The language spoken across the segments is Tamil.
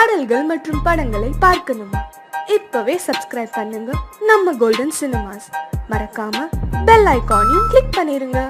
பாடல்கள் மற்றும் படங்களை பார்க்கணுமா? இப்பவே சப்ஸ்கிரைப் பண்ணுங்க நம்ம கோல்டன் சினிமாஸ். மறக்காம பெல் ஐகானையும் கிளிக் பண்ணிருங்க.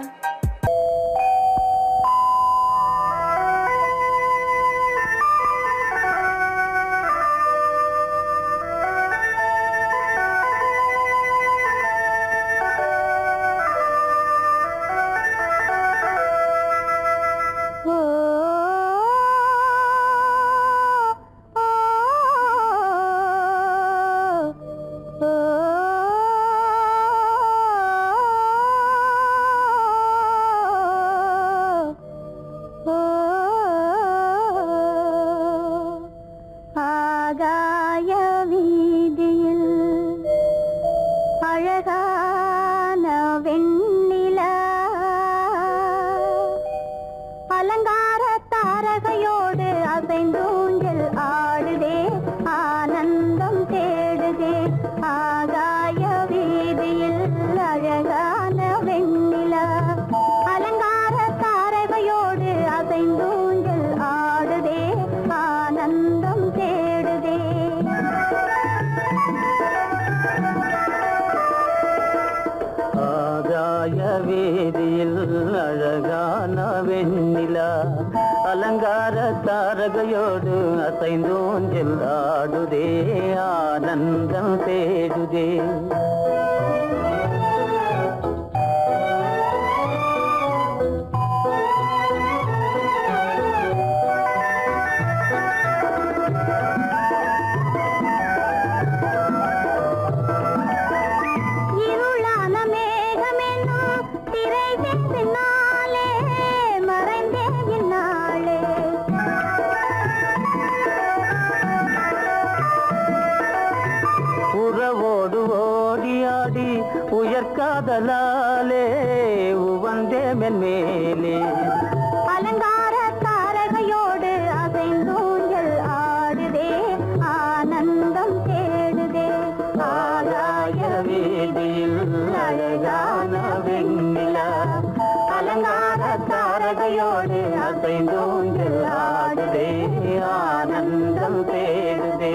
அலங்கார தாரகையோடு அசைந்தோஞ்சல் ஆடுதே, ஆனந்தம் தேடுதே. உயர்காதலாலே உவந்தே மென்மேலே அலங்கார தாரகையோடு அசைந்தூஞ்சல் ஆடுதே, ஆனந்தம் தேடுதே. ஆகாய வீதியில் அழகான வெண்ணிலா, அலங்கார தாரகையோடு அசைந்தூஞ்சல் ஆடுதே, ஆனந்தம் தேடுதே.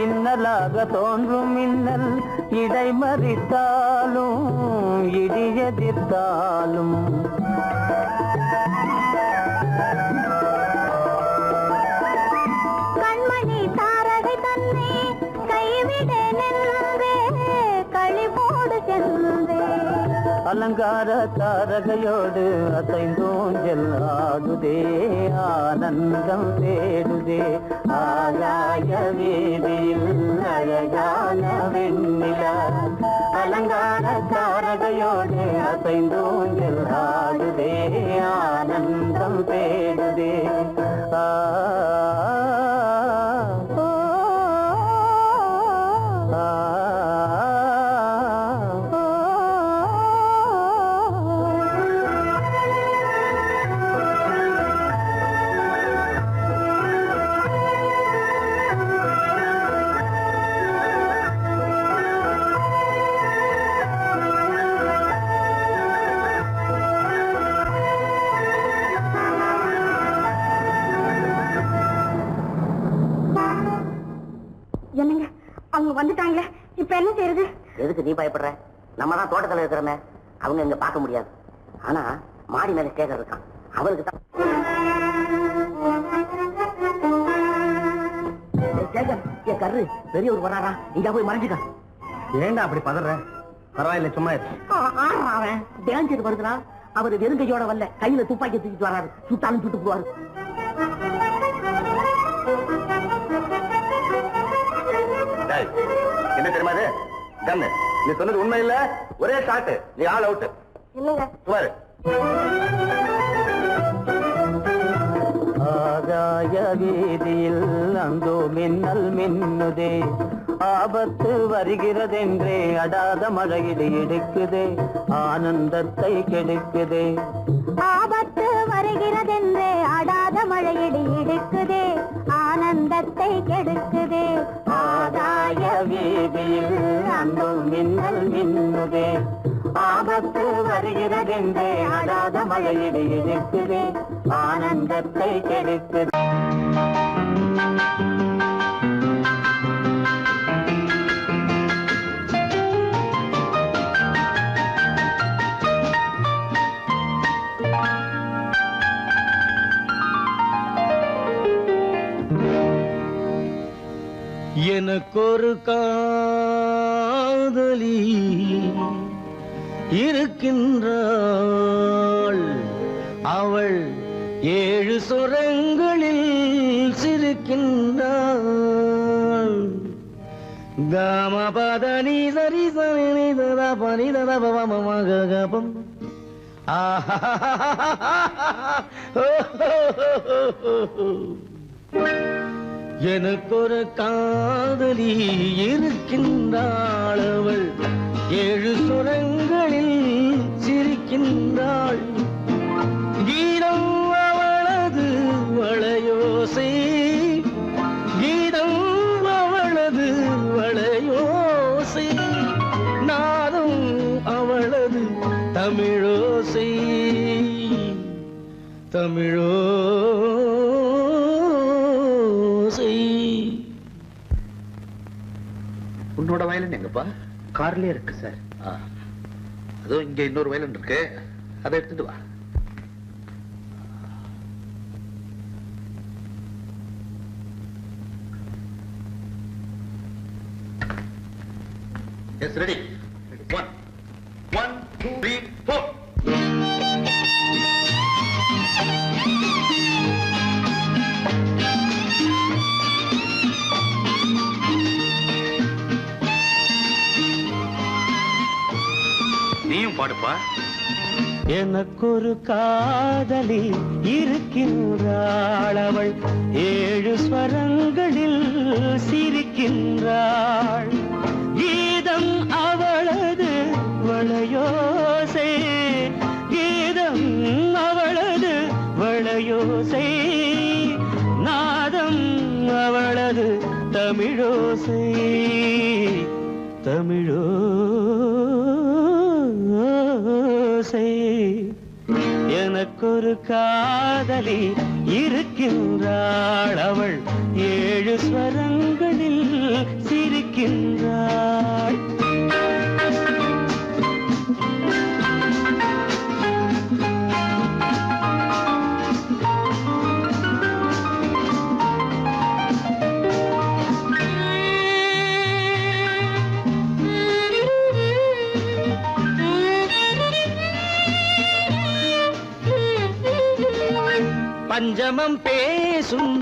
இன்னலாக தோன்றும் மின்னல் இடைமறித்தாலும் இடியெதிர்த்தாலும் கண்மணி தாரகை தன்னை கைவிட நின்றே, களிபோடு சென்றே. அலங்கார தாரகையோடு அசைந்தோஞ்சல் ஆடுதே, ஆனந்தம் தேடுதே. ஆகாய வீதியில் அழகான வெண்ணிலா, அலங்கார தாரகையோடு அசைந்தோஞ்சல் ஆடுதே, ஆனந்தம் தேடுதே. என்னங்க, அவங்க வந்துட்டாங்களே, இப்ப என்ன செய்யறது? எதுக்கு நீ பயப்படுற? நம்ம தான் தோட்டத்தில் இருக்கிறோமே, அவங்க இங்க பார்க்க முடியாது. ஆனா மாடி மேல ஸ்டேஜர் இருக்கான், அவருக்கு தான். கரு பெரியவர் வராரா, இங்க போய் மறைஞ்சுக்க. ஏண்டா அப்படி பதற? பரவாயில்ல, சும்மா அவன் டேஞ்சர் வருதுனா, அவர் வெறுங்கையோட வரல, கையில துப்பாக்கி தூக்கிட்டு வராரு, சுத்தாலும் சுட்டு போவாரு. என்ன தெரியுமா? கண்ணு, நீ சொன்னது உண்மை இல்ல, ஒரே ஷாட், நீ ஆல் அவுட். இல்லங்க சுமாரு. ஆகாய வீதியில் அந்தோ மின்னல் மின்னுதே, ஆபத்து வருகிறதென்றே அடாத மழையிடு இடுக்குதே ஆனந்தத்தை கெடுக்குதே. ஆபத்து வருகிறதென்றே அடாத மழையிடி இடுக்குதே ஆனந்தத்தை கெடுக்குதே. ஆதாய வீதியில் அங்கும் மின்னல் மின்னுதே. ஆபத்து வருகிறதென்றே அடாத மழையிடு இடுக்குதே ஆனந்தத்தை கெடுக்குதே. எனக்கொரு காதலி இருக்கின்றாள். அவள் 7 சுரங்களில் சிரிக்கின்றாள். காமபதனி சரி சரி ததா பனி ததா பவமகபம். எனக்கொரு காதலி இருக்கின்றாள். அவள் 7 சுரங்களில் சிரிக்கின்றாள். கீதம் அவளது வளையோசை. கீதம் அவளது வளையோசை. நாதம் அவளது தமிழோசை. தமிழோசை. உன்னோட வயலன் எங்கப்பா? கார்லயே இருக்கு சார். அதோ இங்க இன்னொரு வயலன் இருக்கு, அதை எடுத்துட்டு வா. Yes, ready. 1 2 3 4. நீயும் பாடுப்பா. எனக்கொரு காதலி இருக்கின்றாள். அவள் 7 ஸ்வரங்களில் சிரிக்கின்றாள். கீதம் அவளது வளையோசை. கீதம் அவளது வளையோசை. நாதம் அவளது தமிழோசை. தமிழோசை. எனக்கொரு காதலி இருக்கின்றாள். அவள் 7 ஸ்வரங்களில் சிரிக்கின்றாள். பஞ்சமம் பேசும்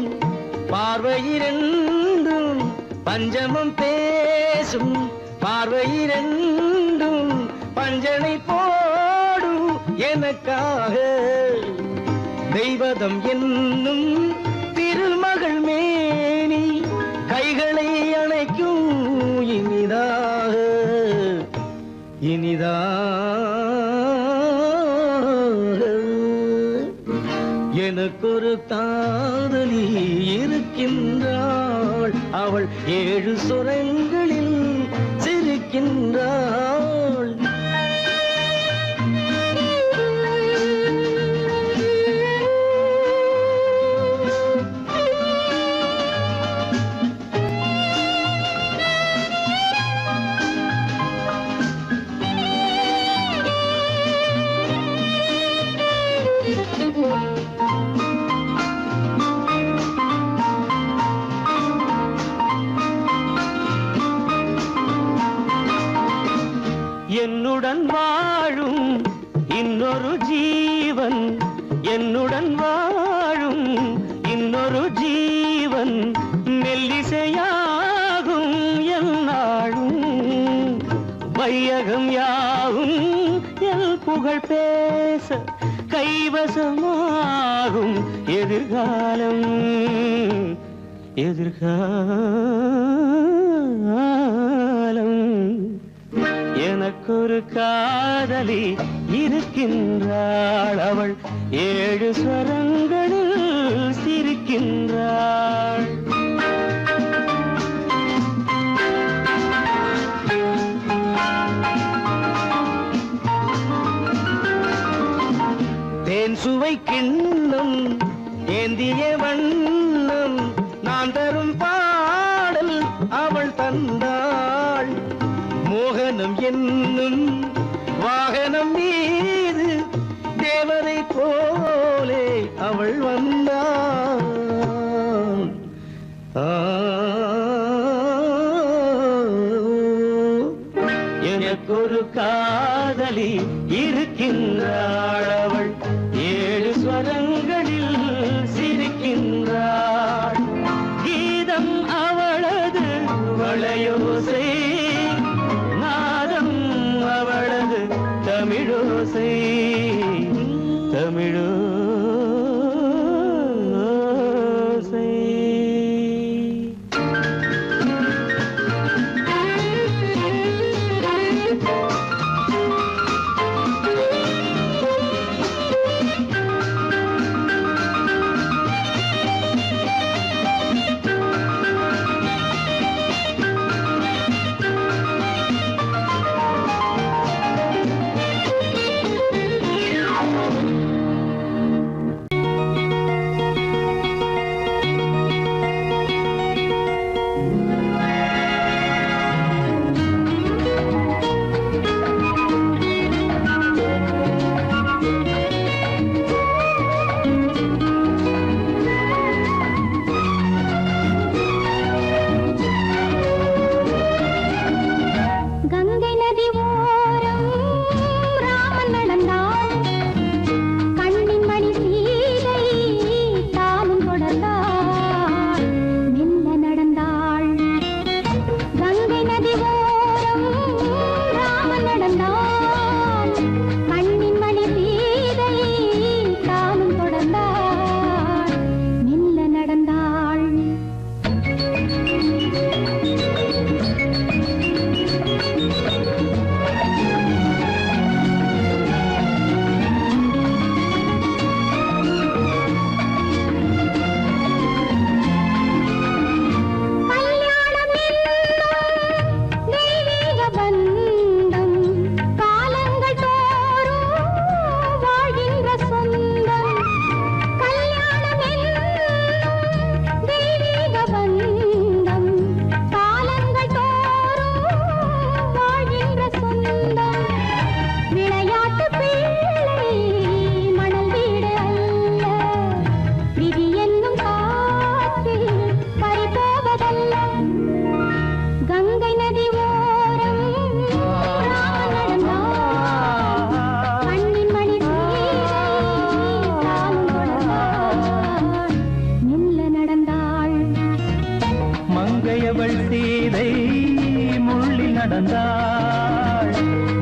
பார்வையிரண்டும். பஞ்சமம் பேசும் பார்வையிரண்டும். பஞ்சனை போடும் எனக்காக. தெய்வதம் என்னும் திருமகள் மேனி கைகளை அணைக்கும் இனிதாக. எனக்கொரு காதலி இருக்கின்றாள். அவள் 7 சுரங்களில் சிரிக்கின்றாள். என்னுடன் வாழும் இன்னொரு ஜீவன். என்னுடன் வாழும் இன்னொரு ஜீவன். மெல்லிசையாகும் என்னாலும். வையகம் யாவும் என் புகழ் பேச கைவசமாகும் எதிர்காலம். எதிர்காலம். எனக்கொரு காதலி இருக்கின்றாள், அவள் 7 ஸ்வரங்களில் சிரிக்கின்றாள். தேன் சுவை கிண்ணம் ஏந்திய வண்ணம் நான் தரும் பாடல் அவள் தந்தாள். மோகனம் என்னும் வாகனம் மீது தேவதை போலே அவள் வந்தாள். எனக்கொரு காதலி இருக்கின்றாள், அவள் 7 ஸ்வரங்களில் சிரிக்கின்றாள். கீதம் அவளது வளையோசை, நாதம் அவளது தமிழோசை, தமிழோசை.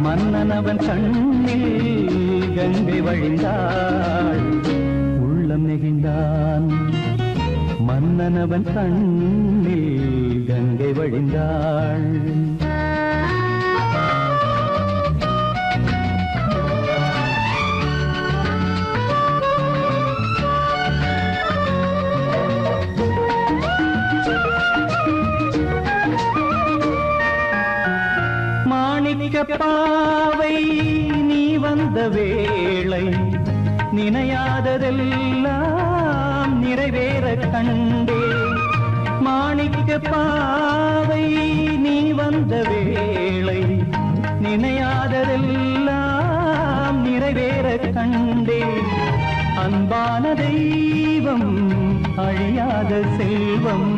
மன்னனவன் கண்ணில் கங்கை வழிந்தாள், உள்ளம் நெகிழ்ந்தான். மன்னனவன் கண்ணில் கங்கை வழிந்தாள். பாவை நீ வந்த வேளை நினையாததெல்லாம் நிறைவேற கண்டே. மாணிக்க பாவை நீ வந்த வேளை நினையாததெல்லாம் நிறைவேற கண்டே. அன்பான தெய்வம் அழியாத செல்வம்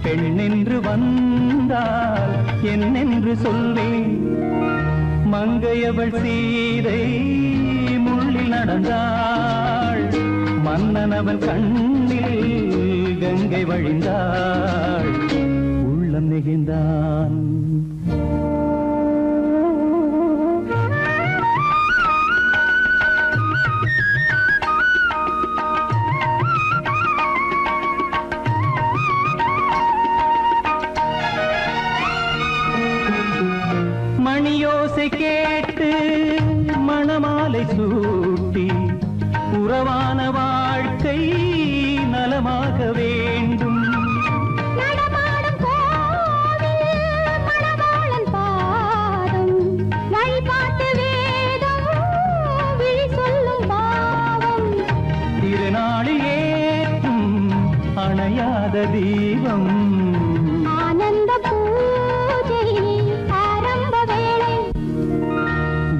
பெண்ணென்று வந்தால் என்னென்று சொல்வேன். மங்கையவள் சீதை முள்ளில் நடந்தாள், மன்னனவன் கண்ணில் கங்கை வழிந்தாள், உள்ளம் நெகிழ்ந்தான். மணியோசை கேட்டு மணமாலை சூட்டி உறவான வாழ்க்கை நலமாக வேண்டும். நடமாடும் கோவில் மணவாளன் பாதம் வழிபாட்டு வேதம் விழி சொல்லும் பாவம். திருநாளில் ஏற்றும் அணையாத தீபம். ஆனந்த பூஜை ஆரம்ப வேளை.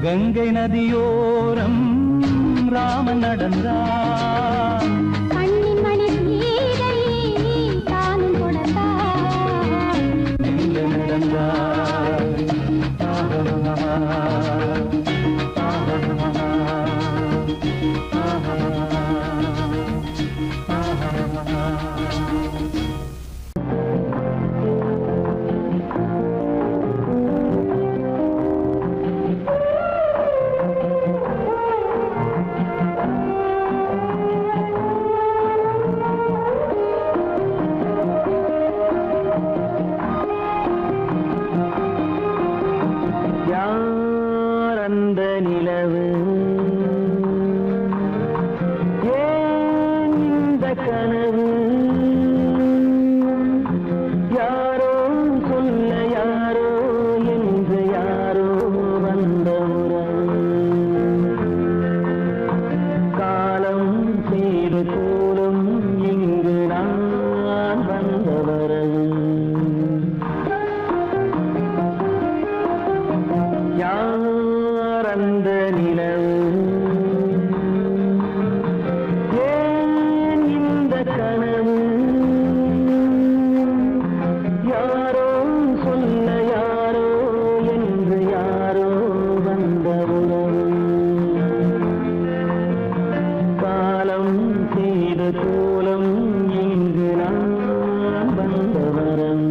கங்கை நதியோரம் ராமன் நடந்தார். கண்ணின் மணி சீதை தானும் கொடுத்தார். எங்க நடந்தார். யார் அந்த நிலவு, ஏன் இந்த கனவு, யாரோ சொல்ல யாரோ என்று யாரோ வந்த உறவு. காலம் செய்து கூலும் இங்கு நான் வந்த வரவு. யார் அந்த நிலவு, ஏன் இந்த கனவு, யாரோ சொல்ல யாரோ என்று யாரோ வந்த உறவு. காலம் செய்த கோலம் இங்கு நான் வந்த வரவு.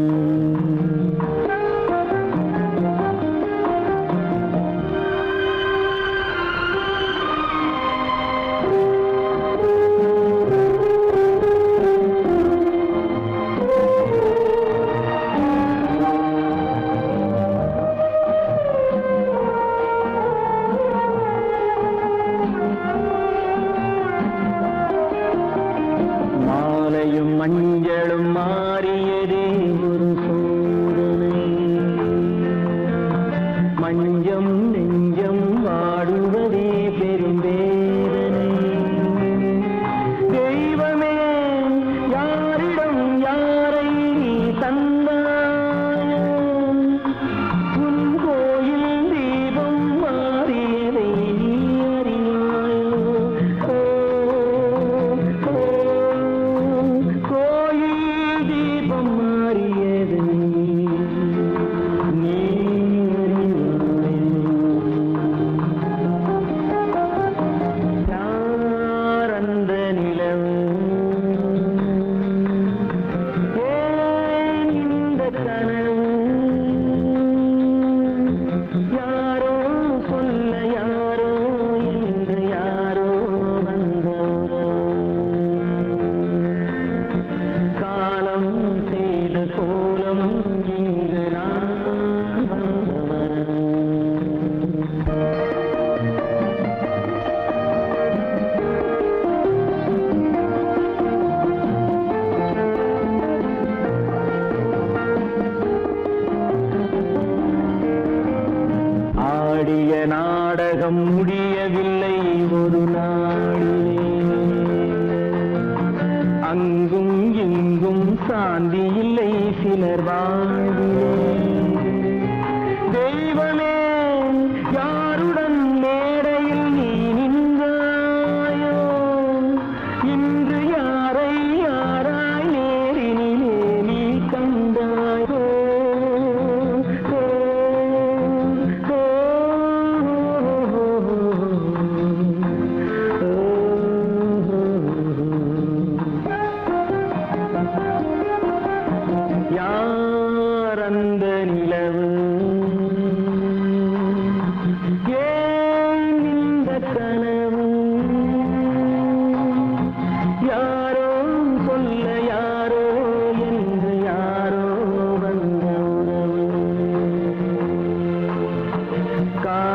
மாலையும் மஞ்சளும் மாறியதே ஒரு சோதனை. மஞ்சம் நெஞ்சம் வாடுவதே பெரும் வேதனை. தெய்வமே யாரிடம் யாரை நீ தந்தாயோ, உன் கோயில் தீபம் மாறியதை நீ அறியாயோ. கோயில் தீபம் மாறியது நீ யார் அந்த நிலவு, ஏன் இந்த கனவு, யாரோ சொல்ல யாரோ என்று யாரோ வந்த காலம் செய்த கோலம் இங்கு நான் வந்தவர். ஆடிய நாடகம் முடியவில்லை ஒரு நாளிலே. அங்கும் இங்கும் சாந்தி இல்லை சிலர் வாழ்விலே. தெய்வமே யாருடன் மேடையில் நீ நின்றாயோ, இன்று யாரை யாராய் நேரினிலே நீ கண்டாயோ. யார் அந்த நிலவு,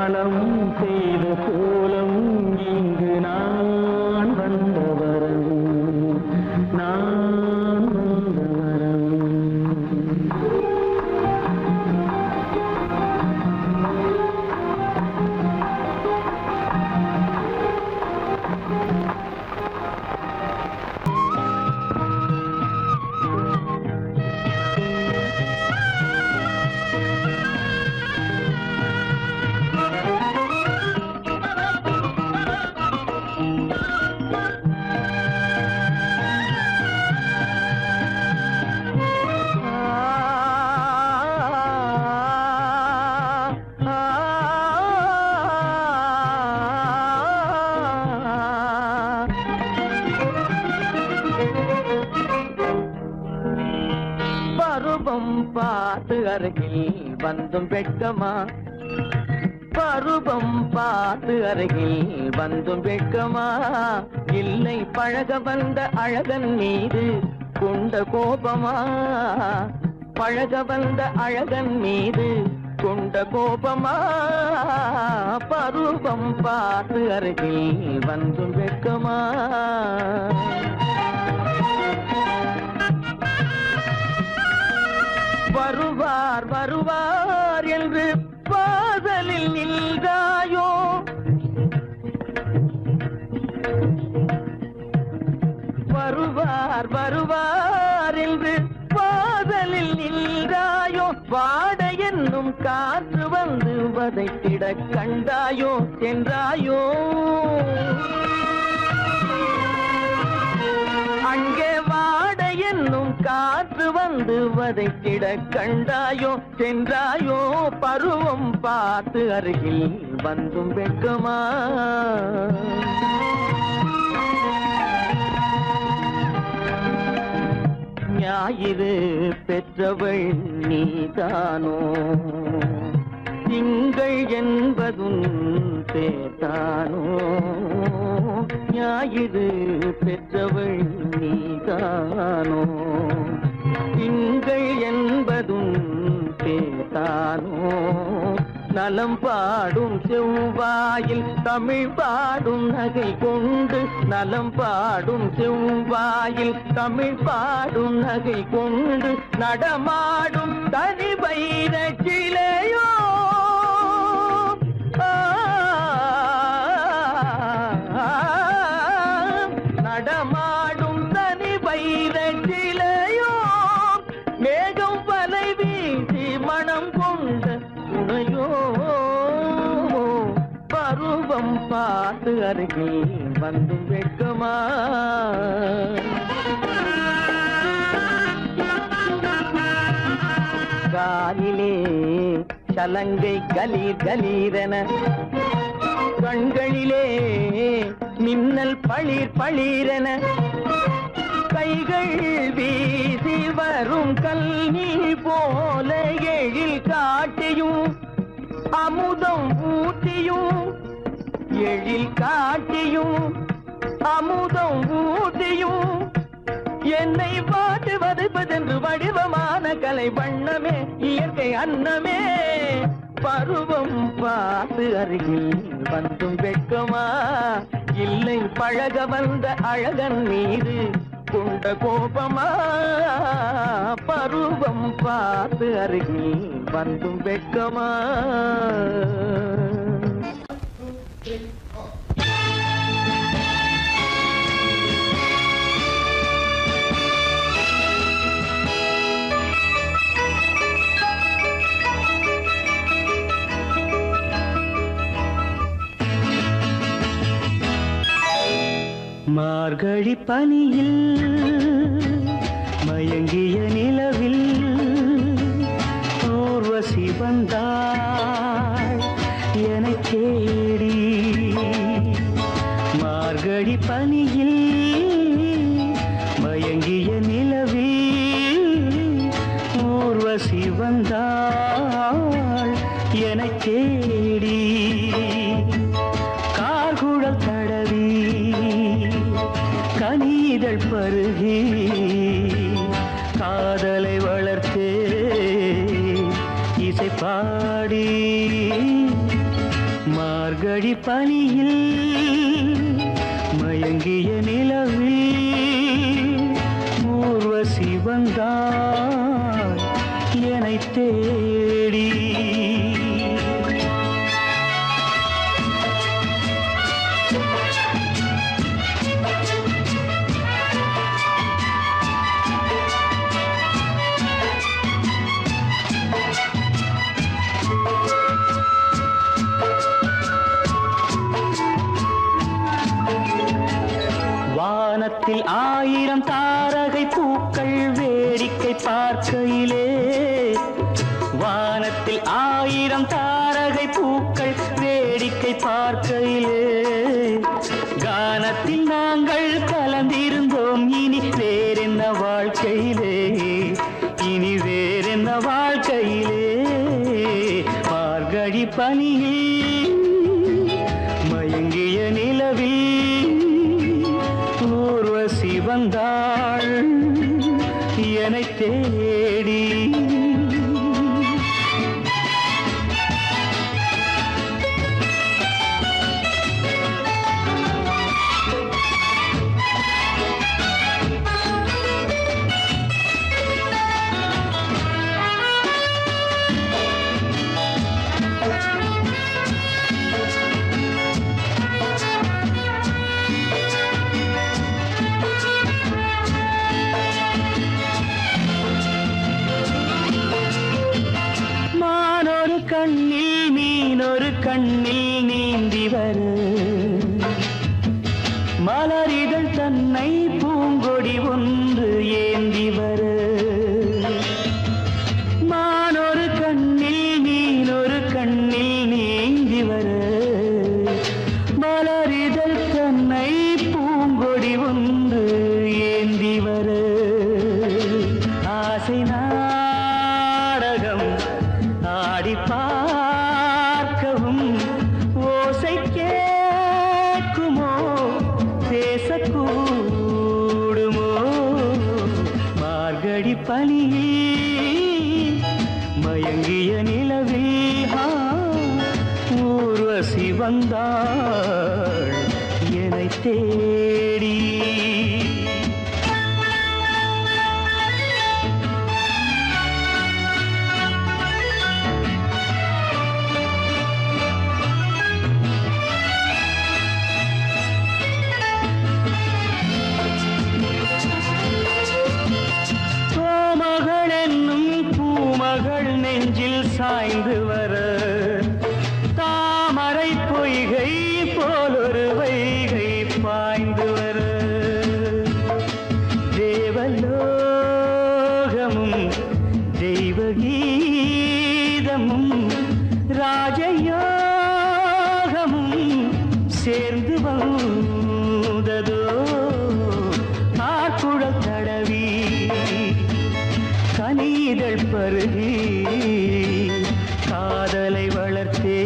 காலம் செய்த கோலம் இங்கு நான் வந்தவரம் நான் வந்தவரம் பருவம் பார்த்து அருகில் வந்தும் வெட்கமா பருவம் பார்த்து அருகில் வந்தும் வெட்கமா இல்லை பழக வந்த அழகன் மீது கொண்ட கோபமா பழக வந்த அழகன் மீது கொண்ட கோபமா பருவம் பார்த்து அருகில் வந்தும் வெட்கமா வருவார் வருவார் என்று வாசலில் நின்றாயோ வருவார் வருவார் என்று வாசலில் நின்றாயோ வாட என்னும் காற்று வந்து வதைத்திட கண்டாயோ சென்றாயோ அங்கே வாட என்னும் காற்று வந்து வதைத்திட கண்டாயோ சென்றாயோ பருவம் பார்த்து அருகில் வந்தும் வெட்கமா ஞாயிறு பெற்றவள் நீதானோ திங்கள் என்பதும் பேத்தானோ ஞாயிறு பெற்றவள் நீதானோ திங்கள் என்பதும் பேத்தானோ நலம் பாடும் செவ்வாயில் தமிழ் பாடும் நகை கொண்டு நலம் பாடும் செவ்வாயில் தமிழ் பாடும் நகை கொண்டு நடமாடும் தனி வைர சிலையோ நடமாடும் தனி வைர சிலையோ மேகம் வலை வீசி மனம் கொண்ட துணையோ பருவம் பார்த்து அருகில் வந்து வெட்கமா காலிலே சலங்கை கலீர் கலீரென கண்களிலே மின்னல் பளிர் பளிரென கைகள் வீசி வரும் கல்நீர் போல எழில் காட்டியும் அமுதம் ஊட்டியும் எழில் காட்டியும் அமுதம் ஊட்டியும் என்னை பாட்டு வதைப்பதென்று வடிவமான கலை வண்ணமே இயற்கை அன்னமே பருவம் பார்த்து அருகில் வந்தும் வெட்கமா இல்லை பழக வந்த அழகன் மீது கொண்ட கோபமா பருவம் பார்த்து அருகில் வந்தும் வெட்கமா மார்கழி பனியில் மயங்கிய நிலவில் ஊர்வசி வந்தாள் எனச் தேடி மார்கழி பனியில் மயங்கிய நிலவில் ஊர்வசி வந்தாள் எனச் தேடி கார்குழல் தடவி கனிதழ் பருகி காதலை வளர்த்தே இசை பாடி மார்கழி பனியில் மயங்கிய நிலவில் ஊர்வசி வந்தாள் என்னை தேடி. வானத்தில் 1000 தாரகை பூக்கள் வேடிக்கை பார்க்கையிலே, வானத்தில் 1000 தாரகை பூக்கள் வேடிக்கை பார்க்கையிலே, கானத்தில் நாங்கள் கலந்திருந்தோம். இனி வேறென்ன வாழ்க்கையிலே, இனி வேறென்ன வாழ்க்கையிலே. மார்கழி பனியில் மயங்கிய நிலவில் ஊர்வசி வந்தாள் என்னை தேடி. கண்ணில் மீனொரு கண்ணில் நீந்தி வரு, மலரிதழ் தன்னை பூங்கொடி ஒன்று ஏந்தி வரு. மானொரு கண்ணில் மீனொரு கண்ணில் நீந்தி வரு, மலரிதழ் தன்னை பூங்கொடி ஒன்று ஏந்தி வரு. ஆசை நாடகம் ஆடி பார்க்கவும் ஓசை கேட்குமோ, பேசக்கூடுமோ. மார்கழி பனியில் மயங்கிய நிலவில் ஊர்வசி வந்தாள் என்னை தேடி. நெஞ்சில் சாய்ந்து வர, தாமரை பொய்கை போலொரு வைகை பாய்ந்து வர. தேவலோகமும் தெய்வகீதமும் ராஜயோகமும் சேர்ந்து வந்ததோ. ஆக்குழல் தடவி கனிதழ் பருகி காதலை வளர்த்தே,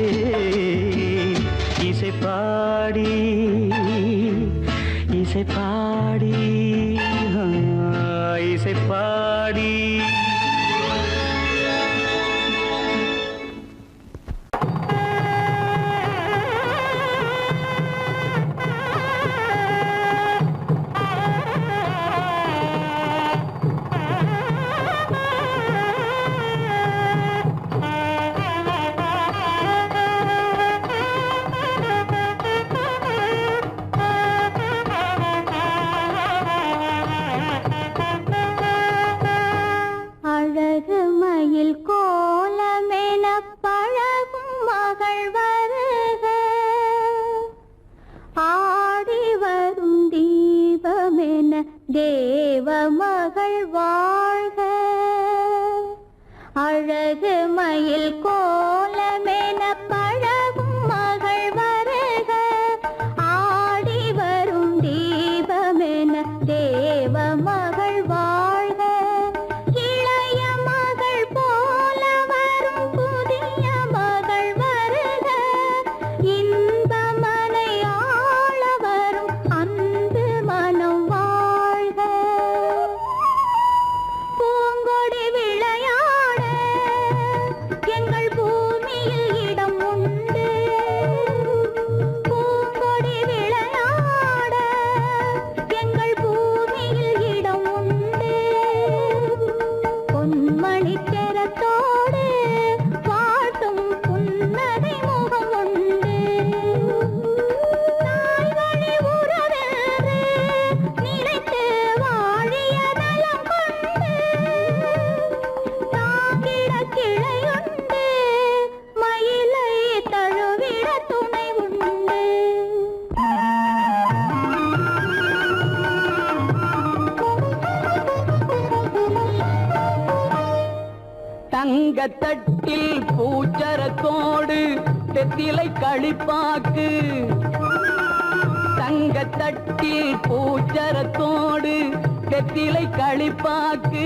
இசை பாடி இசை பாடி இசை பாடி. தேவ மகள் வாழ்க, அழகு மயில் கோலமென பழகும் மகள் வருக, ஆடி வரும் தீபமென தேவ மகள் வாழ்க, இளைய மகள் போல வரும் புதிய மகள் வருக, இன்ப மனை ஆள வரும் அன்பு மனம் வாழ்க. துணை உண்டு. தங்க தட்டில் பூச்சரத்தோடு தெத்திலை களிப்பாக்கு, தங்க தட்டில் பூச்சரத்தோடு தெத்திலை களிப்பாக்கு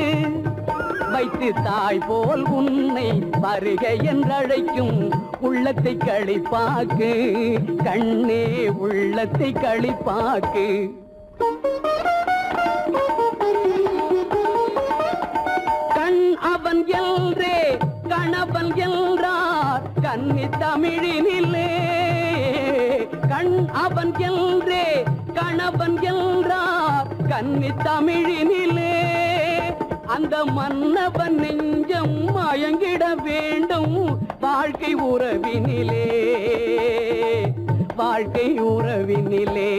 வைத்து தாய் போல் உன்னை வருக என்றழைக்கும் உள்ளத்தை களிப்பாக்கு, கண்ணே உள்ளத்தை களிப்பாக்கு. கண் அவன் எல்ரே கணவன் என்றார் கன்னி தமிழினிலே, கண் அவன் எல்ரே கணவன் என்றார் கன்னி தமிழினிலே, அந்த மன்னவன் நெஞ்சம் மயங்கிட வேண்டும் வாழ்க்கை உறவினிலே, வாழ்க்கை உறவினிலே.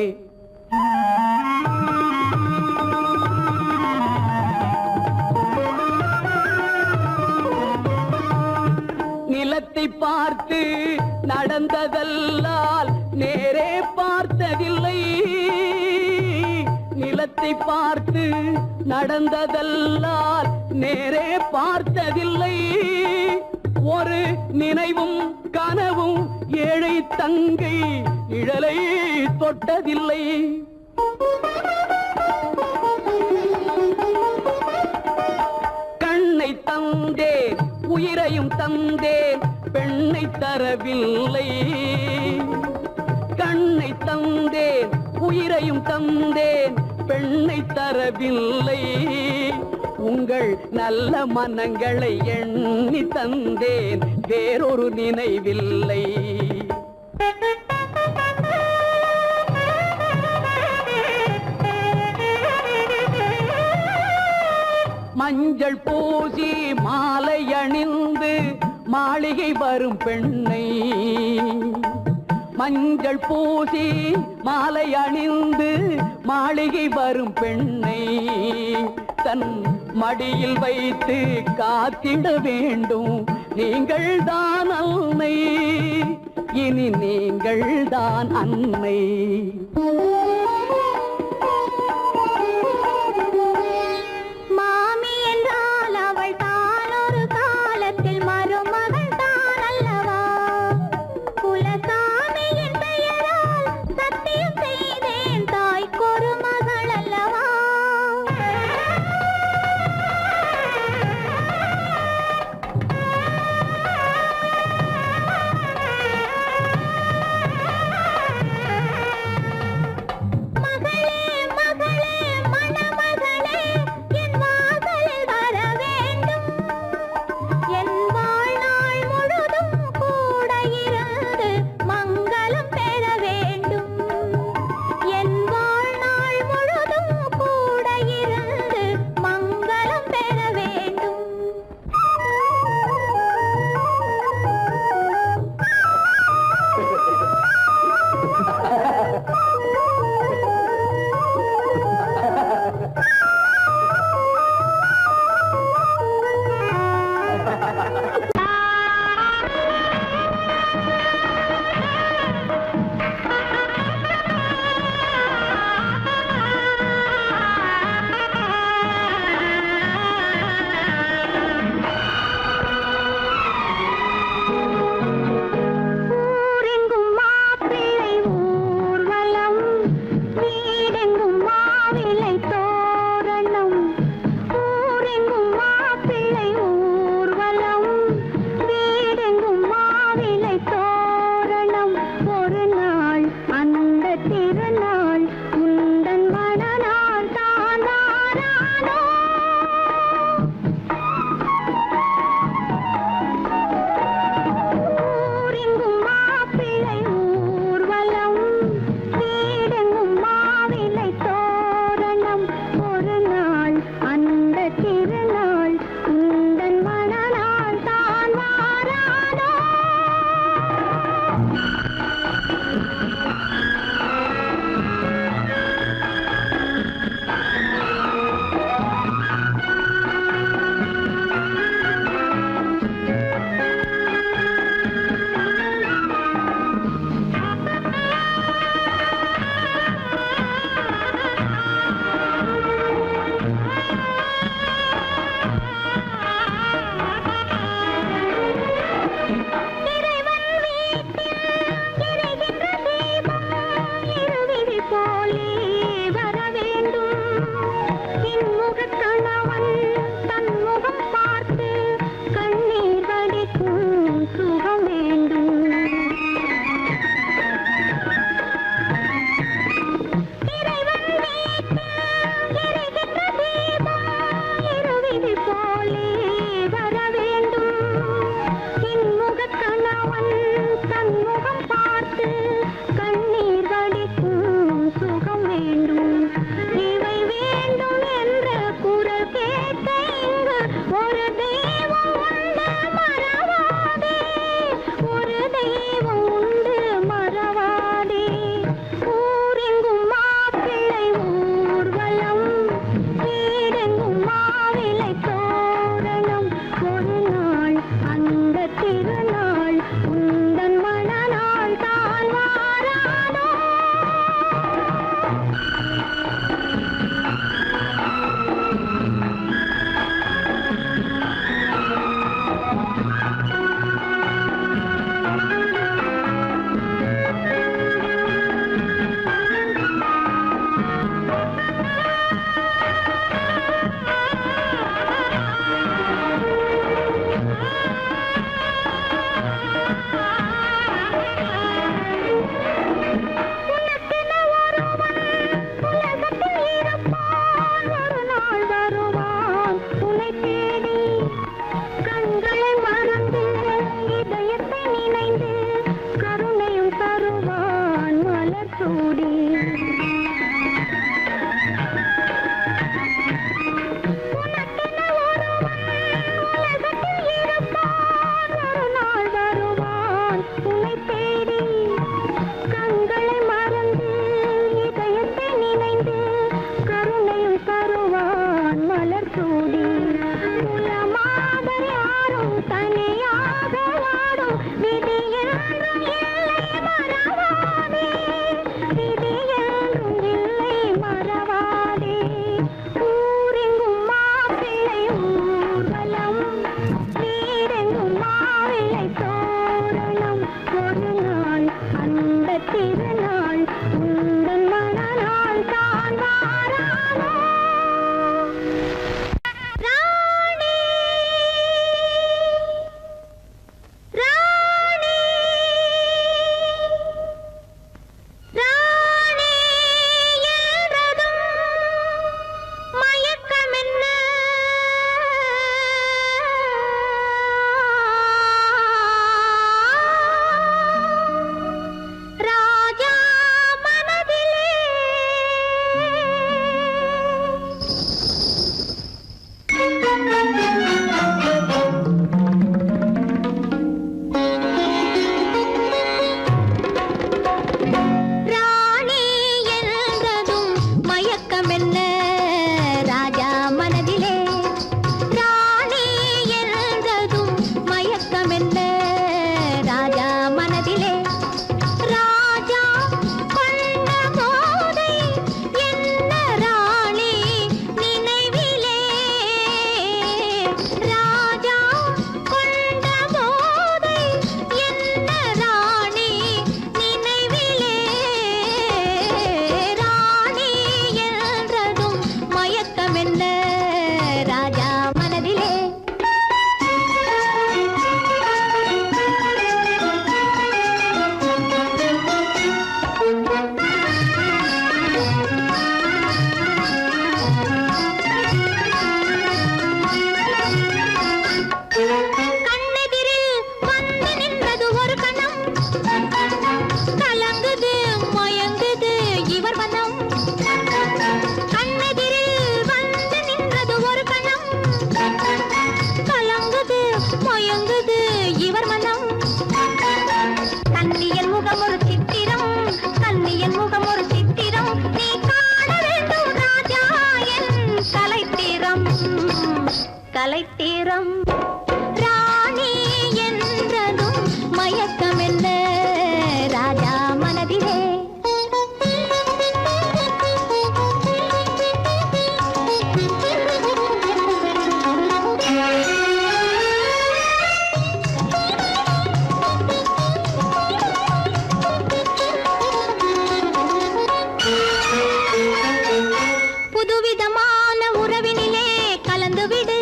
நிலத்தை பார்த்து நடந்ததல்லால் நேரே பார்த்ததில்லை, நிலத்தை பார்த்து நடந்ததல்லால் நேரே பார்த்ததில்லை, ஒரு நினைவும் கனவும் ஏழை தங்கை இழலை தொட்டதில்லை. கண்ணை தந்தேன் உயிரையும் தந்தேன் பெண்ணை தரவில்லை, கண்ணை தந்தேன் உயிரையும் தந்தேன் பெண்ணை தரவில்லை, உங்கள் நல்ல மனங்களை எண்ணி தந்தேன் வேறொரு நினைவில்லை. மஞ்சள் பூசி மாலை அணிந்து மாளிகை வரும் பெண்ணை, மஞ்சள் பூசி மாலை அணிந்து மாளிகை வரும் பெண்ணை தன் மடியில் வைத்து காத்திட வேண்டும் நீங்கள் தான் அன்னை, இனி நீங்கள் தான் அன்னை. கலைத்தீரம் ராணி என்றதும் மயக்கமென்ன ராஜா மனதிலே புதுவிதமான உறவினிலே கலந்துவிடு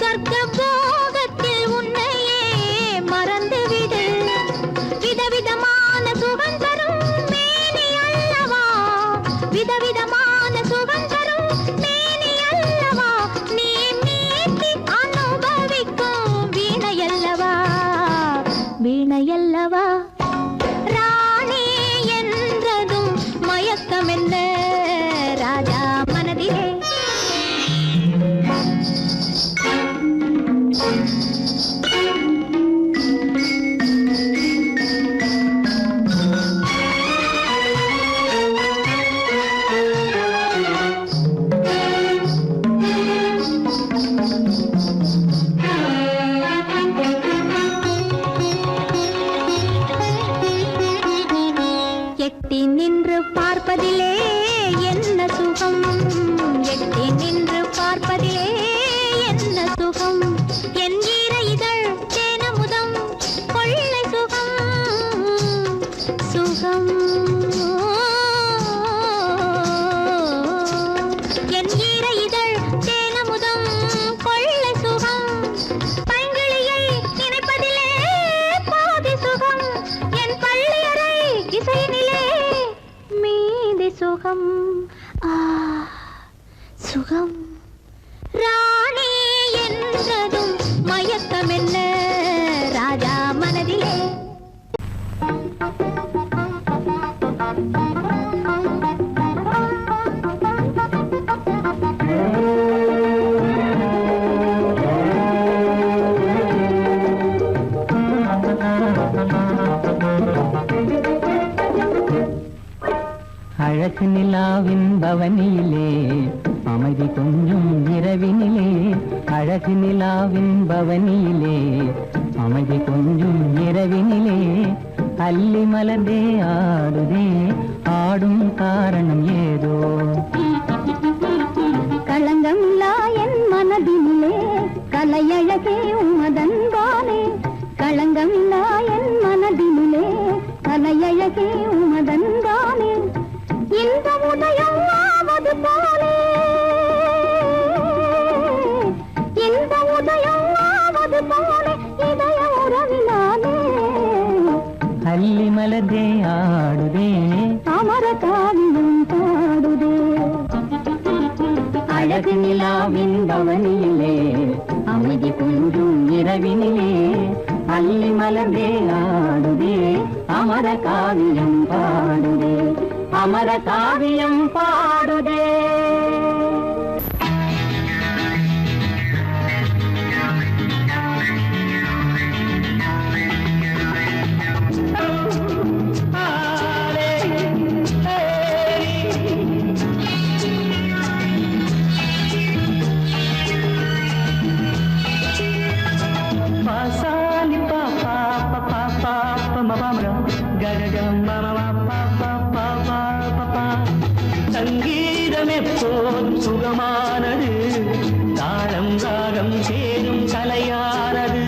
சொர்க்க போகத்தில் உன்னையே மறந்துவிடு விதவிதமான சுகம் தரும் மேனி அல்லவா விதவிதமான சுகம் தரும் மேனி அல்லவா நீ மீட்டி அனுபவிக்கும் வீணையல்லவா வீணையல்லவா ராணி என்றதும் மயக்கமென்ன ராஜா மனதிலே எட்டி நின்று பார்ப்பதிலே என்ன சுகம் எட்டி நின்று பார்ப்பதிலே என்ன சுகம் என் ஈர இதழ் தேனமுதம் கொள்ளை சுகம் சுகம் என் ஈர இதழ் தேனமுதம் கொள்ளை சுகம் பைங்கிளியை நினைப்பதிலே பாதி சுகம் என் பள்ளியறை இசையினிலே மீதி சுகம் ஆ சுகம் ராணி என்றதும் மயக்கமென்ன ராஜா மனதிலே அழகு நிலாவின் பவனியிலே அமைதி கொஞ்சம் இரவினிலே அழகு நிலாவின் பவனியிலே அமைதி கொஞ்சம் இரவினிலே அல்லி மலர்ந்தே ஆடுதே ஆடும் காரணம் ஏதோ களங்கமில்லா என் மனதிலே கலையழகே உமதன்பானே களங்கமில்லா என் மனதிலே கலையழகே உமதன்பானே இந்த உதயம் ஆவது போலே இந்த உதயம் ஆவது போலே இதய உறவினாலே அல்லி மலர்ந்தே ஆடுதே அமர காவியம் பாடுதே அழகு நிலாவின் பவனியிலே அமைதி கொஞ்சம் இரவினிலே அல்லி மலர்ந்தே ஆடுதே அமர காவியம் பாடுதே அமர காவியம் பாடுதே சங்கீதம் எப்போதும் சுகமானது தாளம் ராகம் சேரும் கலையானது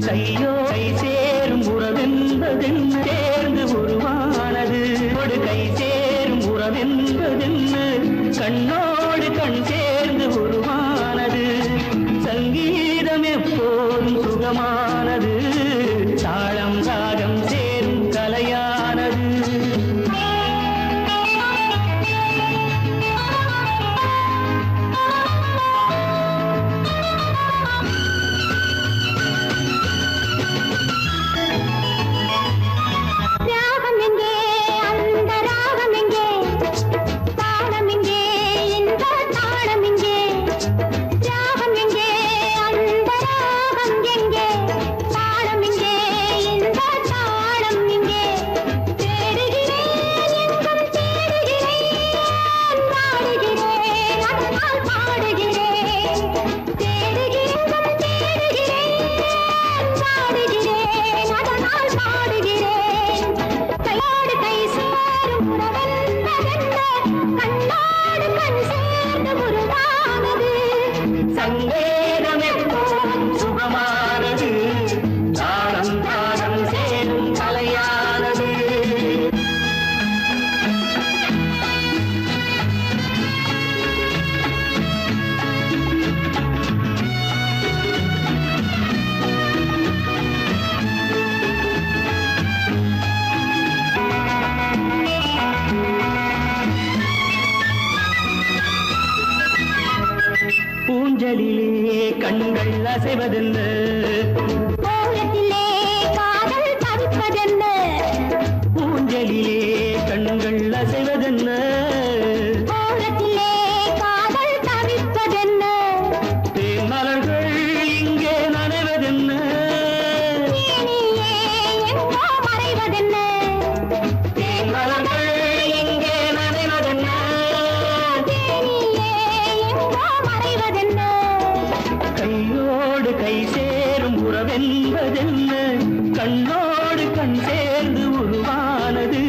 கையோ கை சேரும் உறவென்பதென்ன சேர்ந்து உருவானது ஒரு கை சேரும் உறவென்பதென்ன கண்ணோடு கண் சேர்ந்து உருவானது சங்கீதம் எப்போதும் சுகமானது தாளம் ராகம் சேரும் கலையானது ஊஞ்சலிலே கண்கள் அசைவதென்ன காதல் தவிப்பதென்ன ஊஞ்சலிலே கண்கள் அசைவதென்ன காதல் தவிப்பதென்ன தேன் மலர்கள் இங்கே நனைவதென்ன மறைவதென்ன தேன் மலர்கள் இங்கே நனைவதென்ன மறைவதென்ன கையோடு கை சேரும் உறவென்பதென்ன கண்ணோடு கண் சேர்ந்து உருவானது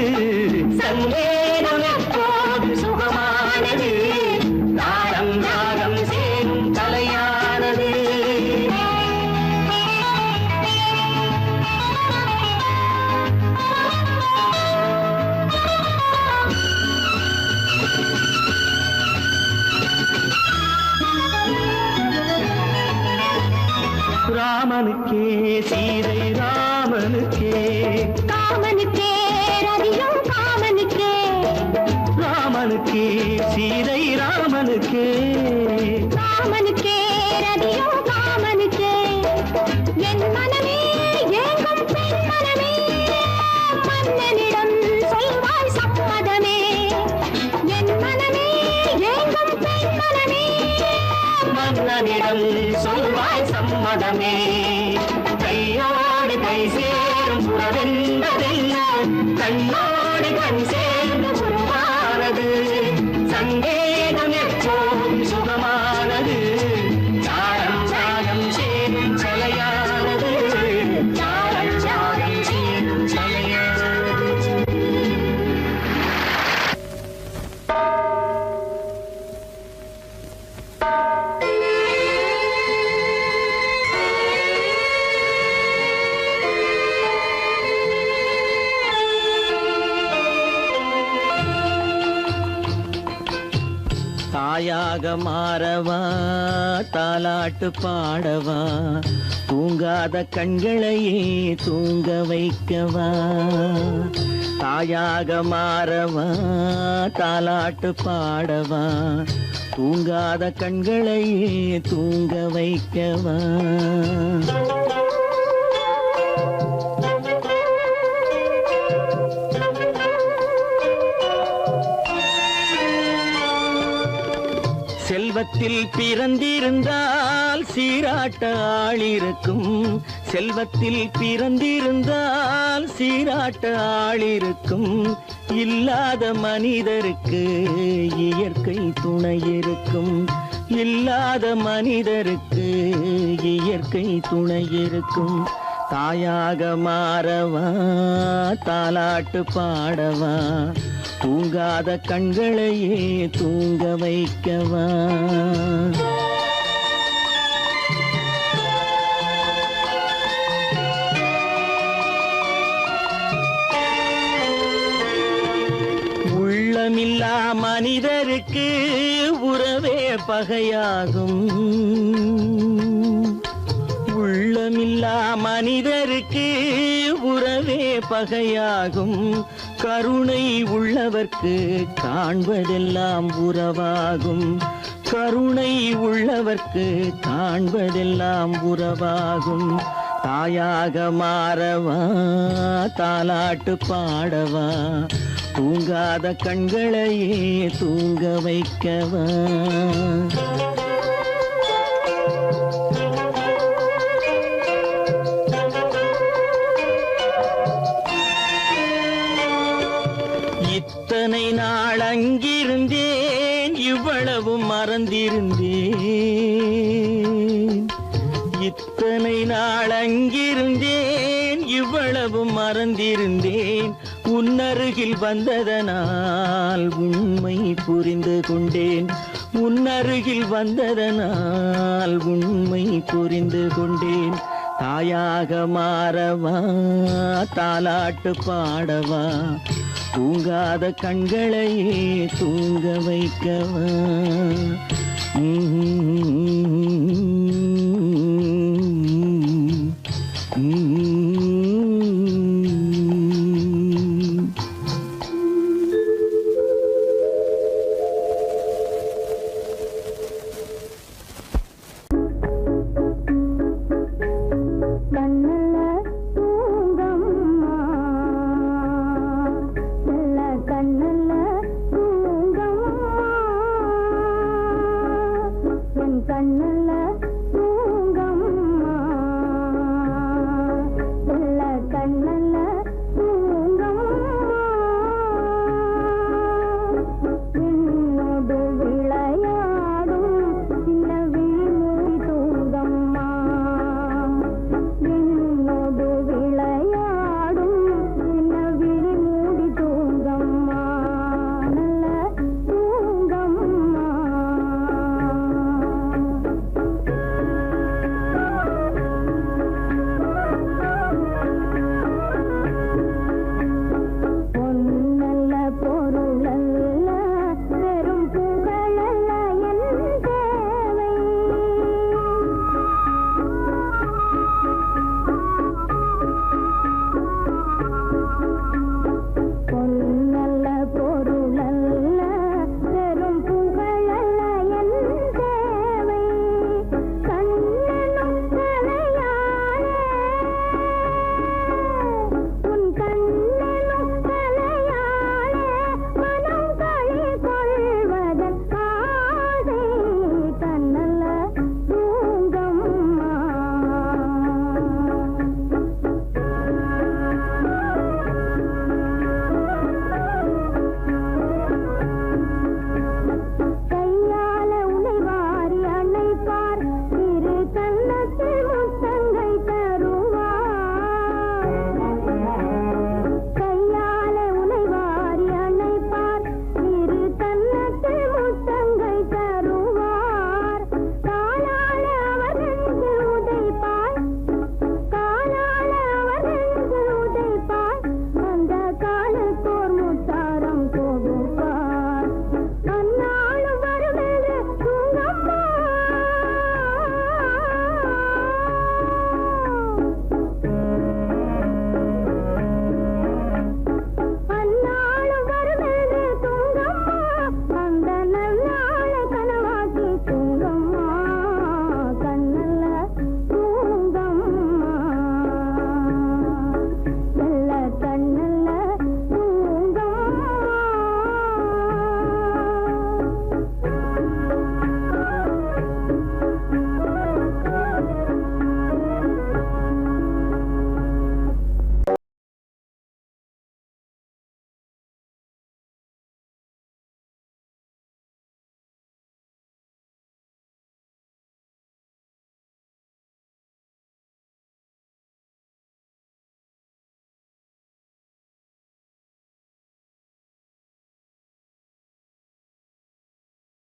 சங்கேதம் எப்போது சுகமானது தாளம் ராகம் சேரும் கலையானது ராமனுக்கே சீதை ராமனுக்கே காமனுக்கே ரதியும் காமனுக்கே ராமனுக்கே சீதை ராமனுக்கே காமனுக்கே ரதியும் காமனுக்கே என் மனமே ஏங்கும் பெண் மனமே மன்னனிடம் சொல்வாய் சம்மதமே என் மனமே ஏங்கும் பெண் மனமே மன்னனிடம் சொல்வாய் சம்மதமே கையோடு கை சேரும் உறவென்பதென்ன கண்ணோடு கண் சேர்ந்து உருவானது தாயாக மாறவா தாலாட்டு பாடவா தூங்காத கண்களையே தூங்க வைக்கவா தாயாக மாறவா தாலாட்டு பாடவா தூங்காத கண்களையே தூங்க வைக்கவா செல்வத்தில் பிறந்திருந்தால் சீராட்ட ஆள் இருக்கும் செல்வத்தில் பிறந்திருந்தால் சீராட்ட ஆள் இருக்கும் இல்லாத மனிதருக்கு இயற்கை துணை இருக்கும் இல்லாத மனிதருக்கு இயற்கை துணை இருக்கும் தாயாக மாறவா தாலாட்டு பாடவா தூங்காத கண்களையே தூங்க வைக்கவா உள்ளமில்லா மனிதருக்கு உறவே பகையாகும் உள்ளமில்லா மனிதருக்கு உறவே பகையாகும் கருணை உள்ளவர்க்கு காண்பதெல்லாம் உறவாகும் கருணை உள்ளவர்க்கு காண்பதெல்லாம் உறவாகும் தாயாக மாறவா தாலாட்டு பாடவா தூங்காத கண்களையே தூங்க வைக்கவா இத்தனை நாள் அங்கிருந்தேன் இவ்வளவு மறந்திருந்தேன் இத்தனை நாள் அங்கிருந்தேன் இவ்வளவு மறந்திருந்தேன் உன்னருகில் வந்ததனால் உண்மை புரிந்து கொண்டேன் உன்னருகில் வந்ததனால் உண்மை புரிந்து கொண்டேன் தாயாக மாறவா தாலாட்டு பாடவா தூங்காத கண்களையே தூங்க வைக்கவா